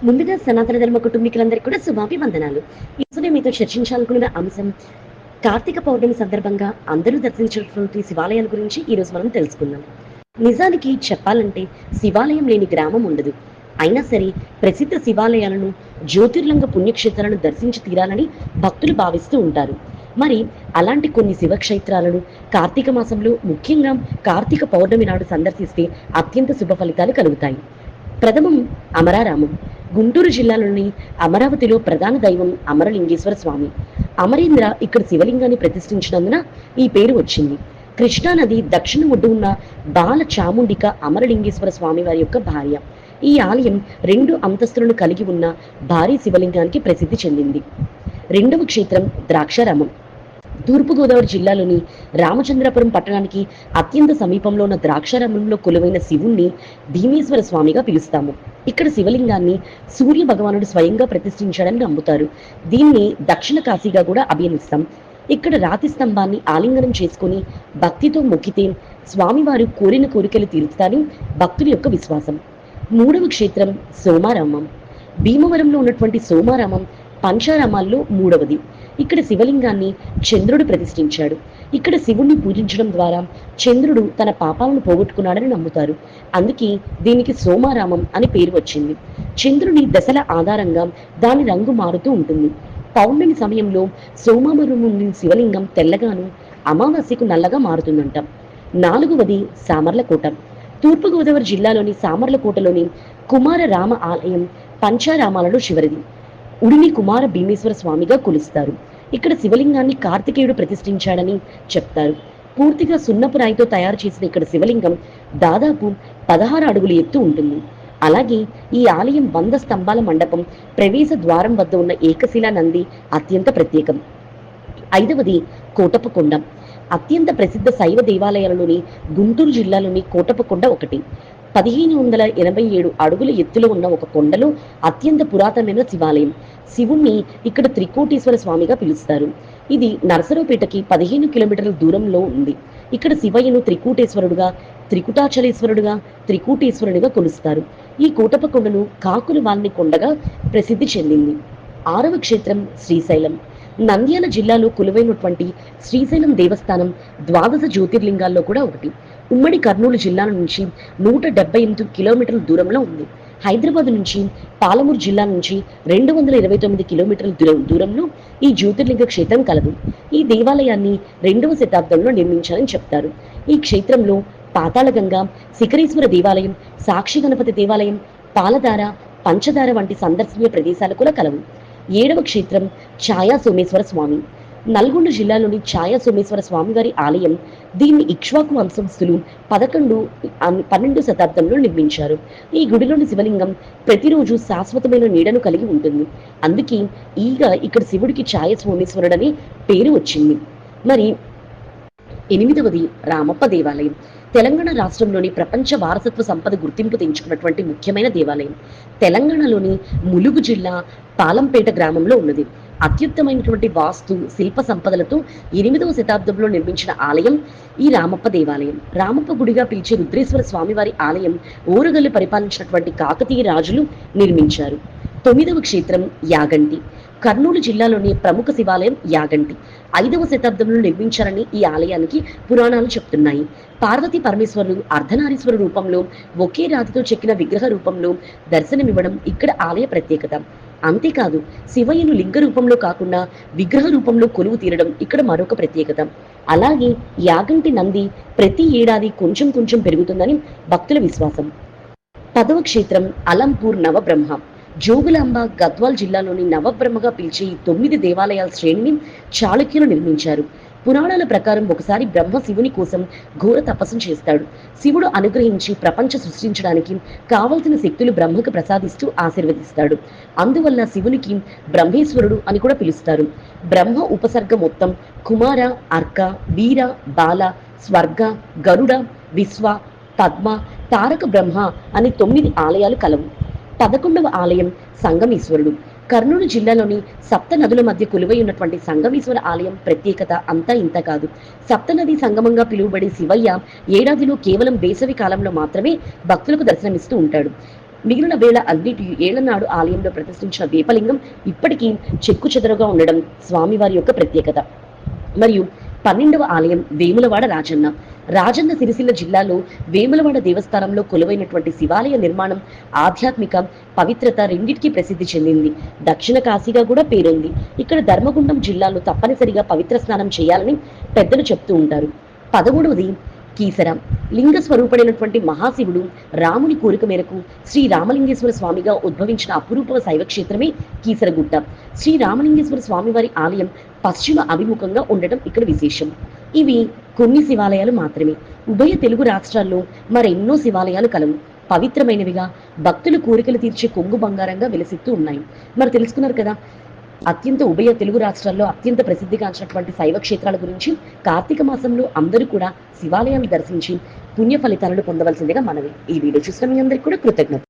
ముందుగా సనాతన ధర్మ కుటుంబీకులందరికీ కూడా శుభాభివందనాలు. ఈరోజు నేను మీతో చర్చించాలనుకున్న అంశం కార్తీక పౌర్ణమి సందర్భంగా అందరూ దర్శించేటువంటి శివాలయాల గురించి ఈరోజు మనం తెలుసుకుందాం. నిజానికి చెప్పాలంటే శివాలయం లేని గ్రామం ఉండదు. అయినా సరే ప్రసిద్ధ శివాలయాలను, జ్యోతిర్లింగ పుణ్యక్షేత్రాలను దర్శించి తీరాలని భక్తులు భావిస్తూ ఉంటారు. మరి అలాంటి కొన్ని శివక్షేత్రాలను కార్తీక మాసంలో, ముఖ్యంగా కార్తీక పౌర్ణమి నాడు సందర్శిస్తే అత్యంత శుభ ఫలితాలు కలుగుతాయి. ప్రథమం అమరారామం. గుంటూరు జిల్లాలోని అమరావతిలో ప్రధాన దైవం అమరలింగేశ్వర స్వామి. అమరేంద్ర ఇక్కడ శివలింగాన్ని ప్రతిష్ఠించినందున ఈ పేరు వచ్చింది. కృష్ణానది దక్షిణ ఒడ్డు ఉన్న బాల చాముండిక అమరలింగేశ్వర స్వామి వారి యొక్క భార్య. ఈ ఆలయం 2 అంతస్తులను కలిగి ఉన్న భారీ శివలింగానికి ప్రసిద్ధి చెందింది. రెండవ క్షేత్రం ద్రాక్షారామం. తూర్పుగోదావరి జిల్లాలోని రామచంద్రపురం పట్టణానికి అత్యంత సమీపంలో ఉన్న ద్రాక్షారామంలో కొలువైన శివుణ్ణి భీమేశ్వర స్వామిగా పిలుస్తాము. ఇక్కడ శివలింగాన్ని సూర్య భగవానుడు స్వయంగా ప్రతిష్ఠించాడని నమ్ముతారు. దీన్ని దక్షిణ కాశీగా కూడా అభివర్ణిస్తాం. ఇక్కడ రాతి స్తంభాన్ని ఆలింగనం చేసుకుని భక్తితో మొక్కితే స్వామివారు కోరిన కోరికలు తీరుస్తారని భక్తుల యొక్క విశ్వాసం. మూడవ క్షేత్రం సోమారామం. భీమవరంలో ఉన్నటువంటి సోమారామం పంచారామాల్లో మూడవది. ఇక్కడ శివలింగాన్ని చంద్రుడు ప్రతిష్ఠించాడు. ఇక్కడ శివుణ్ణి పూజించడం ద్వారా చంద్రుడు తన పాపాలను పోగొట్టుకున్నాడని నమ్ముతారు. అందుకే దీనికి సోమారామం అని పేరు వచ్చింది. చంద్రుని దశల ఆధారంగా దాని రంగు మారుతూ ఉంటుంది. పౌర్ణమి సమయంలో సోమావరం నుండి శివలింగం తెల్లగాను, అమావాస్యకు నల్లగా మారుతుందంట. నాలుగవది సామర్లకోట. తూర్పుగోదావరి జిల్లాలోని సామర్లకోటలోని కుమార రామ ఆలయం పంచారామాలలో చివరిది. ఉడిని కుమార భీమేశ్వర స్వామిగా కొలుస్తారు. ఇక్కడ శివలింగాన్ని కార్తికేయుడు ప్రతిష్ఠించాడని చెప్తారు. పూర్తిగా సున్నపు రాయితో తయారు చేసిన ఇక్కడ శివలింగం దాదాపు 16 అడుగుల ఎత్తు ఉంటుంది. అలాగే ఈ ఆలయం 100 స్తంభాల మండపం, ప్రవేశ ద్వారం వద్ద ఉన్న ఏకశిలా నంది అత్యంత ప్రత్యేకం. ఐదవది కోటప్పకొండ. అత్యంత ప్రసిద్ధ శైవ దేవాలయాలలోని గుంటూరు జిల్లాలోని కోటప్పకొండ ఒకటి. 1587 అడుగుల ఎత్తులో ఉన్న ఒక కొండలో అత్యంత పురాతనమైన శివాలయం. శివుణ్ణి ఇక్కడ త్రికోటేశ్వర స్వామిగా పిలుస్తారు. ఇది నరసరావుపేటకి 15 కిలోమీటర్ల దూరంలో ఉంది. ఇక్కడ శివయ్యను త్రికూటేశ్వరుడుగా, త్రికుటాచలేశ్వరుడుగా, త్రికూటేశ్వరునిగా కొలుస్తారు. ఈ కోటప్పకొండను కాకుల వాల్ని కొండగా ప్రసిద్ధి చెందింది. ఆరవ క్షేత్రం శ్రీశైలం. నంద్యాల జిల్లాలో కొలువైనటువంటి శ్రీశైలం దేవస్థానం 12 జ్యోతిర్లింగాల్లో కూడా ఒకటి. ఉమ్మడి కర్నూలు జిల్లా నుంచి 178 కిలోమీటర్ల దూరంలో ఉంది. హైదరాబాద్ నుంచి పాలమూరు జిల్లా నుంచి 229 కిలోమీటర్ల దూరంలో ఈ జ్యోతిర్లింగ క్షేత్రం కలదు. ఈ దేవాలయాన్ని 2వ శతాబ్దంలో నిర్మించారని చెప్తారు. ఈ క్షేత్రంలో పాతాళగంగ, శిఖరేశ్వర దేవాలయం, సాక్షి గణపతి దేవాలయం, పాలధార, పంచదార వంటి సందర్శనీయ ప్రదేశాలు కూడా కలవు. 7వ క్షేత్రం ఛాయా సోమేశ్వర స్వామి. నల్గొండ జిల్లాలోని ఛాయా సోమేశ్వర స్వామి వారి ఆలయం. దీన్ని ఇక్ష్వాకు వంశస్థులు 12 శతాబ్దంలో నిర్మించారు. ఈ గుడిలోని శివలింగం ప్రతిరోజు శాశ్వతమైన నీడను కలిగి ఉంటుంది. అందుకే ఇక్కడ శివుడికి ఛాయ సోమేశ్వరుడని పేరు వచ్చింది. మరి 8వది రామప్ప దేవాలయం. తెలంగాణ రాష్ట్రంలోని ప్రపంచ వారసత్వ సంపద గుర్తింపు తెచ్చుకున్నటువంటి ముఖ్యమైన దేవాలయం. తెలంగాణలోని ములుగు జిల్లా పాలంపేట గ్రామంలో ఉన్నది. అత్యుత్తమైనటువంటి వాస్తు శిల్ప సంపదలతో 8వ శతాబ్దంలో నిర్మించిన ఆలయం ఈ రామప్ప దేవాలయం. రామప్ప గుడిగా పిలిచే రుద్రేశ్వర స్వామి వారి ఆలయం ఓరుగల్లు పరిపాలించినటువంటి కాకతీయ రాజులు నిర్మించారు. 9వ క్షేత్రం యాగంటి. కర్నూలు జిల్లాలోని ప్రముఖ శివాలయం యాగంటి 5వ శతాబ్దంలో నిర్మించారని ఈ ఆలయానికి పురాణాలు చెప్తున్నాయి. పార్వతీ పరమేశ్వరులు అర్ధనారీశ్వర రూపంలో ఒకే రాతితో చెక్కిన విగ్రహ రూపంలో దర్శనమివ్వడం ఇక్కడ ఆలయ ప్రత్యేకత. అంతేకాదు శివయ్యను లింగ రూపంలో కాకుండా విగ్రహ రూపంలో కొలువు తీరడం ఇక్కడ మరొక ప్రత్యేకత. అలాగే యాగంటి నంది ప్రతి ఏడాది కొంచెం కొంచెం పెరుగుతుందని భక్తుల విశ్వాసం. 10వ క్షేత్రం అలంపూర్ నవబ్రహ్మ. జోగులాంబ, గద్వాల్ జిల్లాలోని నవబ్రహ్మగా పిలిచే ఈ 9 దేవాలయాల శ్రేణిని చాళుక్యులు నిర్మించారు. పురాణాల ప్రకారం ఒకసారి బ్రహ్మ శివుని కోసం ఘోర తపస్సు చేస్తాడు. శివుడు అనుగ్రహించి ప్రపంచ సృష్టించడానికి కావలసిన శక్తులు బ్రహ్మకు ప్రసాదిస్తూ ఆశీర్వదిస్తాడు. అందువల్ల శివునికి బ్రహ్మేశ్వరుడు అని కూడా పిలుస్తారు. బ్రహ్మ ఉపసర్గ మొత్తం కుమార, అర్క, వీర, బాల, స్వర్గ, గరుడ, విశ్వ, పద్మ, తారక బ్రహ్మ అని 9 ఆలయాలు కలవు. 11వ ఆలయం సంగమేశ్వరుడు. కర్నూలు జిల్లాలోని 7 నదుల మధ్య కొలువై ఉన్నటువంటి సంగమేశ్వర ఆలయం ప్రత్యేకత అంతా ఇంత కాదు. సప్తనది సంగమంగా పిలువబడే శివయ్య ఏడాదిలో కేవలం వేసవి కాలంలో మాత్రమే భక్తులకు దర్శనమిస్తూ ఉంటాడు. మిగిలిన వేళ అన్నిటి ఏళ్లనాడు ఆలయంలో ప్రతిష్ఠించిన దీపలింగం ఇప్పటికీ చెక్కు చెదరుగా ఉండడం స్వామివారి యొక్క ప్రత్యేకత. మరియు 12వ ఆలయం వేములవాడ రాజన్న. రాజన్న సిరిసిల్ల జిల్లాలో వేములవాడ దేవస్థానంలో కొలువైనటువంటి శివాలయ నిర్మాణం ఆధ్యాత్మిక పవిత్రత రెండింటికి ప్రసిద్ధి చెందింది. దక్షిణ కాశీగా కూడా పేరుంది. ఇక్కడ ధర్మగుండం జిల్లాలో తప్పనిసరిగా పవిత్ర స్నానం చేయాలని పెద్దలు చెప్తూ ఉంటారు. 13వది కీసర. లింగ స్వరూపుడైనటువంటి మహాశివుడు రాముని కోరిక మేరకు శ్రీ రామలింగేశ్వర స్వామిగా ఉద్భవించిన అపురూప శైవక్షేత్రమే కీసరగుట్ట. శ్రీ రామలింగేశ్వర స్వామివారి ఆలయం పశ్చిమ అభిముఖంగా ఉండటం ఇక్కడ విశేషం. ఇవి కొన్ని శివాలయాలు మాత్రమే. ఉభయ తెలుగు రాష్ట్రాల్లో మరెన్నో శివాలయాలు కలవు. పవిత్రమైనవిగా, భక్తుల కోరికలు తీర్చే కొంగు బంగారంగా వెలసిస్తూ ఉన్నాయి. మరి తెలుసుకున్నారు కదా ఉభయ తెలుగు రాష్ట్రాల్లో అత్యంత ప్రసిద్ధిగాంచినటువంటి శైవ క్షేత్రాల గురించి. కార్తీక మాసంలో అందరూ కూడా శివాలయాన్ని దర్శించి పుణ్య ఫలితాలను పొందవలసిందిగా మనవి. ఈ వీడియో చూసిన మీ అందరికీ కూడా కృతజ్ఞత.